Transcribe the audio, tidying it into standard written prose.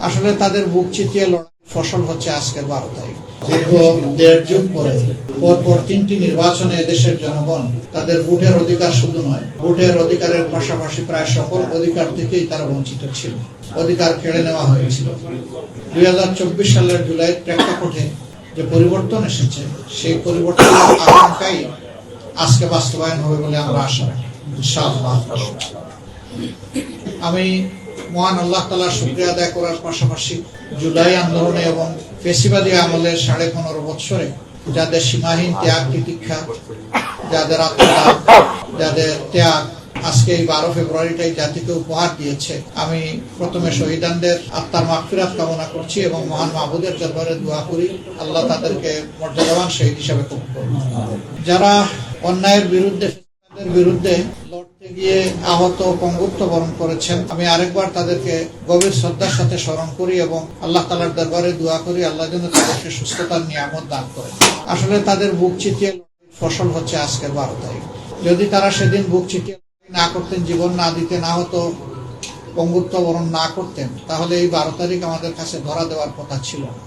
আসলে তাদের বুক চিতিয়ে লড়াই ফসল হচ্ছে আজকের 12 তারিখ। দীর্ঘ 1.5 যুগ পরে পরপর 3টি নির্বাচনে এদেশের জনগণ তাদের ভোটের অধিকার শুধু নয়, ভোটের অধিকারের পাশাপাশি প্রায় সকল অধিকার থেকেই তারা বঞ্চিত ছিল, অধিকার কেড়ে নেওয়া হয়েছিল। 2024 সালের জুলাইয়ের প্রেক্ষাপটে যে পরিবর্তন এসেছে, সেই পরিবর্তনের আকাঙ্ক্ষাই আজকে বাস্তবায়ন হবে বলে আমরা আশা রাখি, ইনশাআল্লাহ। আমি মহান আল্লাহ তাআলার শুকরিয়া আদায় করার পাশাপাশি জুলাই আন্দোলনে এবং ফেসিবাদী আমলের 15.5 বছরে যাদের সীমাহীন ত্যাগ তিতিক্ষা, যাদের আত্মত্যাগ, যাদের ত্যাগ আজকে এই 12 ফেব্রুয়ারিটাই জাতিকে উপহার দিয়েছে, আমি প্রথমে শহীদানদের আত্মার মাগফিরাত কামনা করছি এবং মহান মাহবুদের দরবারে দোয়া করি আল্লাহ তাদেরকে মর্যাদাবান শহীদ হিসাবে কবুল করুন। যারা অন্যায়ের বিরুদ্ধে লড়তে গিয়ে আহত পঙ্গুত্ব বরণ করেছেন, আমি আরেকবার তাদেরকে গভীর শ্রদ্ধার সাথে স্মরণ করি এবং আল্লাহ তাআলার দরবারে দোয়া করি আল্লাহ যেন তাদেরকে সুস্থতার নিয়ামত দান করেন। আসলে তাদের বুক চিতিয়ে ফসল হচ্ছে আজকের 12 তারিখ। যদি তারা সেদিন বুক চিতিয়ে না করতেন, জীবন না দিতে, না হতো পঙ্গুত্ব বরণ না করতেন, তাহলে এই 12 তারিখ আমাদের কাছে ধরা দেওয়ার কথা ছিল না।